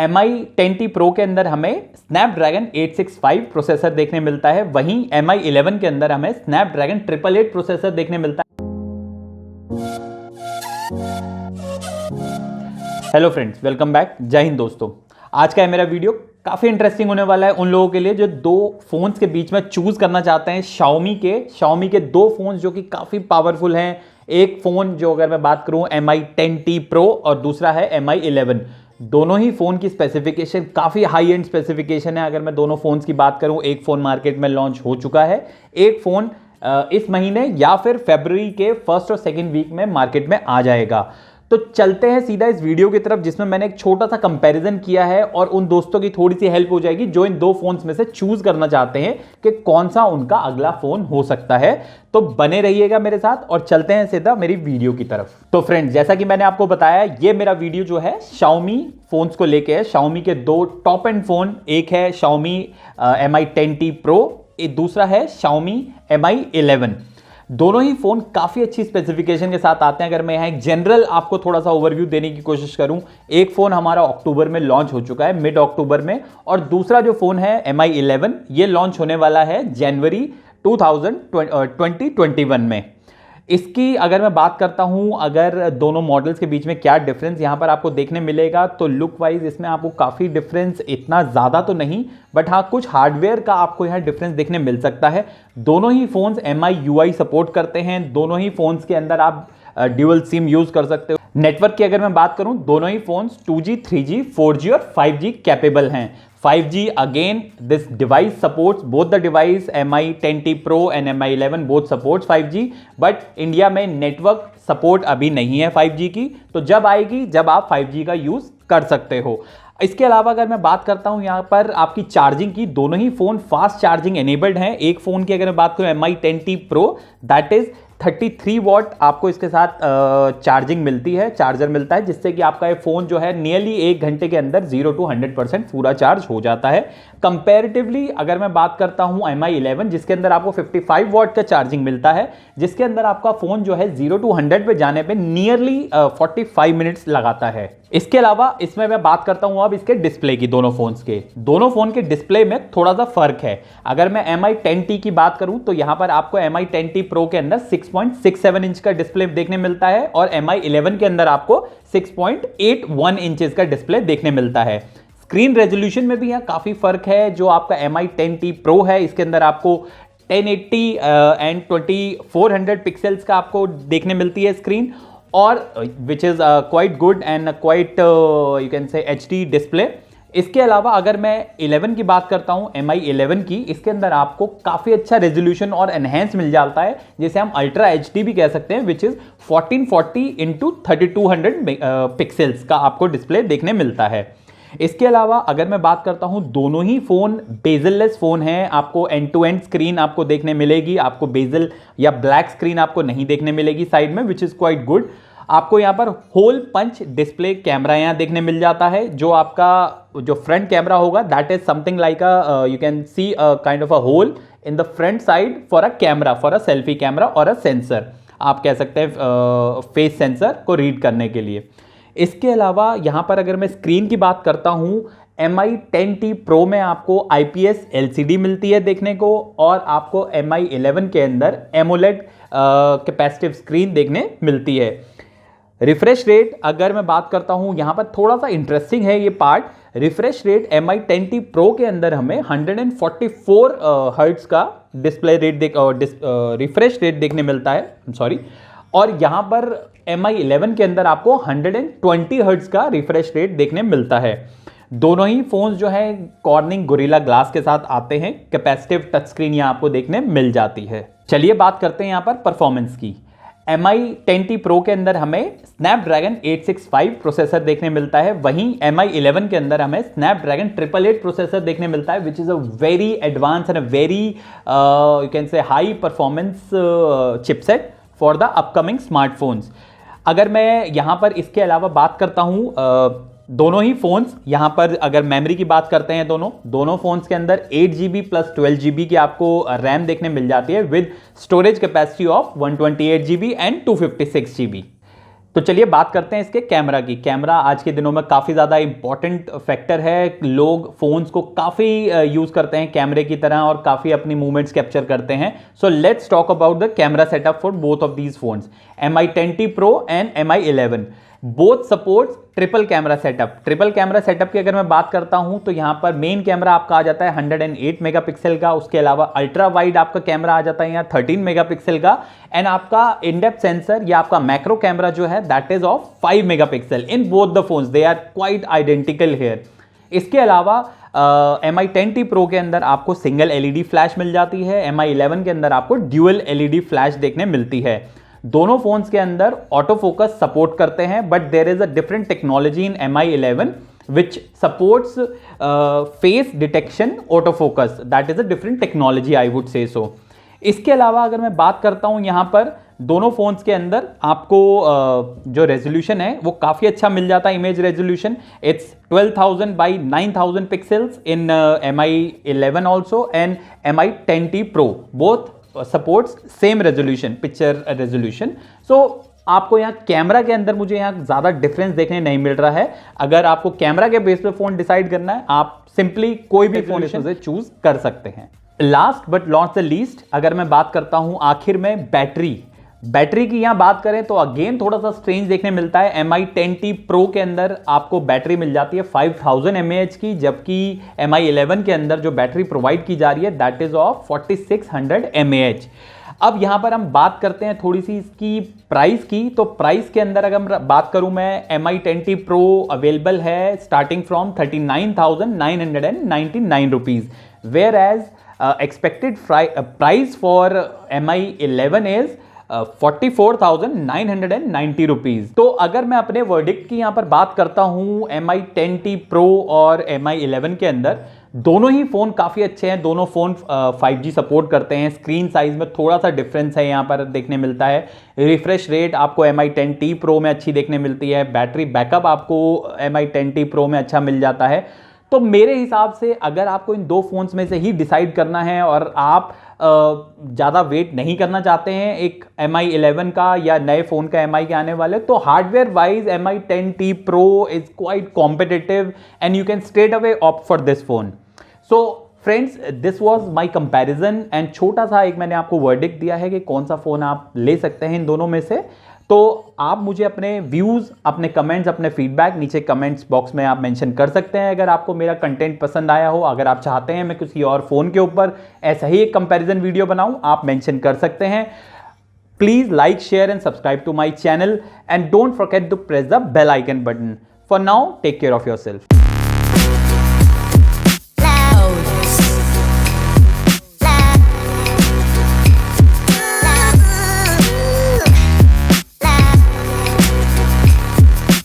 Mi 10T Pro के अंदर हमें स्नैपड्रैगन 865 प्रोसेसर देखने मिलता है, वहीं Mi 11 के अंदर हमें स्नैपड्रैगन 888 प्रोसेसर देखने मिलता है। Hello friends, welcome back. जय हिंद दोस्तों। आज का मेरा वीडियो काफ़ी इंटरेस्टिंग होने वाला है उन लोगों के लिए जो दो फोन्स के बीच में चूज करना चाहते हैं। Xiaomi के दो फोन्स जो कि काफ़ी पावरफुल हैं। एक फ़ोन जो अगर मैं बात करूं Mi 10T Pro और दूसरा है Mi 11। दोनों ही फ़ोन की स्पेसिफिकेशन काफ़ी हाई एंड स्पेसिफिकेशन है। अगर मैं दोनों फ़ोन्स की बात करूं, एक फ़ोन मार्केट में लॉन्च हो चुका है, एक फ़ोन इस महीने या फिर फरवरी के फर्स्ट और सेकेंड वीक में मार्केट में आ जाएगा। तो चलते हैं सीधा इस वीडियो की तरफ जिसमें मैंने एक छोटा सा कंपैरिजन किया है और उन दोस्तों की थोड़ी सी हेल्प हो जाएगी जो इन दो फोन्स में से चूज करना चाहते हैं कि कौन सा उनका अगला फोन हो सकता है। तो बने रहिएगा मेरे साथ और चलते हैं सीधा मेरी वीडियो की तरफ। तो फ्रेंड्स, जैसा कि मैंने आपको बताया, ये मेरा वीडियो जो है Xiaomi फोन्स को लेके है। Xiaomi के दो टॉप एंड फोन, एक है Xiaomi Mi 10T Pro, एक दूसरा है Xiaomi Mi 11। दोनों ही फोन काफी अच्छी स्पेसिफिकेशन के साथ आते हैं। अगर मैं यहाँ एक जनरल आपको थोड़ा सा ओवरव्यू देने की कोशिश करूं, एक फोन हमारा अक्टूबर में लॉन्च हो चुका है, मिड अक्टूबर में, और दूसरा जो फोन है Mi 11 ये लॉन्च होने वाला है जनवरी 2021 में। इसकी अगर मैं बात करता हूं, अगर दोनों मॉडल्स के बीच में क्या डिफरेंस यहां पर आपको देखने मिलेगा, तो लुक वाइज इसमें आपको काफ़ी डिफरेंस, इतना ज़्यादा तो नहीं, बट हाँ कुछ हार्डवेयर का आपको यहाँ डिफरेंस देखने मिल सकता है। दोनों ही फोन्स MIUI सपोर्ट करते हैं। दोनों ही फोन्स के अंदर आप ड्यूअल सिम यूज़ कर सकते हो। नेटवर्क की अगर मैं बात करूं, दोनों ही फोन्स 2G, 3G, 4G और 5G कैपेबल हैं। 5G again, this device supports both the device Mi 10T Pro and Mi 11 both supports 5G, but India में नेटवर्क सपोर्ट अभी नहीं है 5G की, तो जब आएगी जब आप 5G का यूज कर सकते हो। इसके अलावा अगर मैं बात करता हूं यहाँ पर आपकी चार्जिंग की, दोनों ही फोन फास्ट चार्जिंग एनेबल्ड हैं। एक फोन की अगर मैं बात करूं Mi 10T Pro, that is 33 what आपको इसके साथ चार्जिंग मिलती है, चार्जर मिलता है, जिससे कि आपका ये फोन जो है नियरली 1 घंटे के अंदर 0 to 100% पूरा चार्ज हो जाता है। कंपैरेटिवली अगर मैं बात करता हूं Mi 11 जिसके अंदर आपको 55 वॉट का चार्जिंग मिलता है, जिसके अंदर आपका फोन जो है 0 to 100 पे जाने पे नियरली 45 मिनट्स लगाता है। इसके अलावा इसमें मैं बात करता हूं अब इसके डिस्प्ले की। दोनों फोन के डिस्प्ले में थोड़ा सा फर्क है। अगर मैं Mi 10T की बात करूं तो यहां पर आपको Mi 10T Pro के अंदर 6.67 इंच का डिस्प्ले देखने मिलता है और Mi 11 के अंदर आपको 6.81 इंचेस का डिस्प्ले देखने मिलता है। स्क्रीन रेजोल्यूशन में भी यहाँ काफी फर्क है। जो आपका Mi 10T Pro है, इसके अंदर आपको 1080 एंड 2400 पिक्सल्स का आपको देखने मिलती है स्क्रीन, और which is quite good and quite you can say HD display. इसके अलावा अगर मैं 11 की बात करता हूं, Mi 11 की, इसके अंदर आपको काफी अच्छा रेजोल्यूशन और एनहेंस मिल जाता है, जिसे हम अल्ट्रा HD भी कह सकते हैं, विच इज 1440 इंटू 3200 पिक्सल्स का आपको डिस्प्ले देखने मिलता है। इसके अलावा अगर मैं बात करता हूं, दोनों ही फोन बेजललेस फोन हैं। आपको एंड टू एंड स्क्रीन आपको देखने मिलेगी, आपको बेजल या ब्लैक स्क्रीन आपको नहीं देखने मिलेगी साइड में, विच इज क्वाइट गुड। आपको यहाँ पर होल पंच डिस्प्ले कैमरा यहाँ देखने मिल जाता है। जो आपका जो फ्रंट कैमरा होगा, that is something like you can see kind of a hole in the front side for a camera, for a selfie camera और अ सेंसर, आप कह सकते हैं फेस सेंसर को रीड करने के लिए। इसके अलावा यहाँ पर अगर मैं स्क्रीन की बात करता हूँ, Mi 10T Pro में आपको IPS LCD मिलती है देखने को, और आपको Mi 11 के अंदर AMOLED कैपेसिटिव स्क्रीन देखने मिलती है। रिफ्रेश रेट अगर मैं बात करता हूं, यहां पर थोड़ा सा इंटरेस्टिंग है ये part. Refresh rate Mi 10T Pro के अंदर हमें 144 हर्ट्ज का डिस्प्ले रेट रिफ्रेश रेट देखने मिलता है, सॉरी, और यहां पर Mi 11 के अंदर आपको 120 हर्ट्ज का रिफ्रेश रेट देखने मिलता है। दोनों ही फोन्स जो है कॉर्निंग गोरिल्ला ग्लास के साथ आते हैं। कैपेसिटिव टच स्क्रीन यहां आपको देखने मिल जाती है। चलिए बात करते हैं यहां पर परफॉर्मेंस की। Mi 10T Pro के अंदर हमें स्नैपड्रैगन 865 प्रोसेसर देखने मिलता है, वहीं Mi 11 के अंदर हमें स्नैपड्रैगन 888 प्रोसेसर देखने मिलता है, which is a very advance and a very you can say high performance chipset for the upcoming smartphones. अगर मैं यहाँ पर इसके अलावा बात करता हूँ, दोनों ही फोन्स यहाँ पर अगर मेमोरी की बात करते हैं, दोनों फोन्स के अंदर 8GB प्लस 12GB की आपको रैम देखने मिल जाती है, with storage capacity of 128GB and 256GB। तो चलिए बात करते हैं इसके कैमरा की। कैमरा आज के दिनों में काफ़ी ज़्यादा इंपॉर्टेंट फैक्टर है। लोग फ़ोन्स को काफ़ी यूज़ करते हैं कैमरे की तरह और काफ़ी अपनी मूवमेंट्स कैप्चर करते हैं। So let's talk about the camera setup for both of these phones, Mi 10T Pro and Mi 11। Both supports triple camera setup. Triple camera setup की अगर मैं बात करता हूं तो यहां पर मेन कैमरा आपका आ जाता है 108 मेगापिक्सल का, उसके अलावा अल्ट्रा वाइड आपका कैमरा आ जाता है यहाँ 13 मेगापिक्सल का, एंड आपका इन डेप्थ सेंसर या आपका मैक्रो कैमरा जो है that is of 5 megapixel in both the phones. They are quite identical here. इसके अलावा Mi 10T Pro के अंदर आपको सिंगल एलईडी फ्लैश मिल जाती है, Mi 11 के अंदर आपको ड्यूअल एलईडी फ्लैश देखने मिलती है। दोनों फोन्स के अंदर ऑटो फोकस सपोर्ट करते हैं, but there is a different technology in Mi 11 which supports face detection autofocus. That is a different technology, I would say so. इसके अलावा अगर मैं बात करता हूं यहां पर दोनों फोन्स के अंदर आपको जो रेजोल्यूशन है वो काफ़ी अच्छा मिल जाता है। Image resolution it's 12,000 by 9,000 pixels in Mi 11 also and Mi 10T Pro both supports same resolution, picture resolution. So आपको यहाँ कैमरा के अंदर मुझे यहाँ ज़्यादा डिफरेंस देखने नहीं मिल रहा है। अगर आपको कैमरा के बेस पे फ़ोन डिसाइड करना है, आप सिंपली कोई भी फ़ोन से चूज कर सकते हैं। Last but not the least अगर मैं बात करता हूँ आखिर में बैटरी की यहाँ बात करें तो अगेन थोड़ा सा स्ट्रेंज देखने मिलता है। Mi 10T Pro के अंदर आपको बैटरी मिल जाती है 5000 mAh की, जबकि Mi 11 के अंदर जो बैटरी प्रोवाइड की जा रही है दैट इज ऑफ 4600 mAh। अब यहाँ पर हम बात करते हैं थोड़ी सी इसकी प्राइस की। तो प्राइस के अंदर अगर बात करूँ मैं, Mi 10T Pro अवेलेबल है starting from 39,999 rupees, whereas expected price for Mi 11 is 44,990 rupees. तो अगर मैं अपने वर्डिक्ट की यहाँ पर बात करता हूँ Mi 10T Pro और Mi 11 के अंदर, दोनों ही फ़ोन काफ़ी अच्छे हैं। दोनों फ़ोन 5G सपोर्ट करते हैं। स्क्रीन साइज़ में थोड़ा सा डिफरेंस है यहाँ पर देखने मिलता है। रिफ्रेश रेट आपको Mi 10T Pro में अच्छी देखने मिलती है। बैटरी बैकअप आपको Mi 10T Pro में अच्छा मिल जाता है। तो मेरे हिसाब से अगर आपको इन दो फोन्स में से ही डिसाइड करना है और आप ज़्यादा वेट नहीं करना चाहते हैं एक Mi 11 का या नए फ़ोन का Mi के आने वाले, तो hardware wise Mi 10T Pro is quite competitive and you can straight away opt for this phone. So friends, this was my comparison and छोटा सा एक मैंने आपको वर्डिक्ट दिया है कि कौन सा फ़ोन आप ले सकते हैं इन दोनों में से। तो आप मुझे अपने व्यूज़, अपने कमेंट्स, अपने फीडबैक नीचे कमेंट्स बॉक्स में आप मेंशन कर सकते हैं। अगर आपको मेरा कंटेंट पसंद आया हो, अगर आप चाहते हैं मैं किसी और फ़ोन के ऊपर ऐसा ही एक कंपैरिजन वीडियो बनाऊं, आप मेंशन कर सकते हैं। Please like, share and subscribe to my channel and don't forget to press the bell icon button. For now, take care of yourself.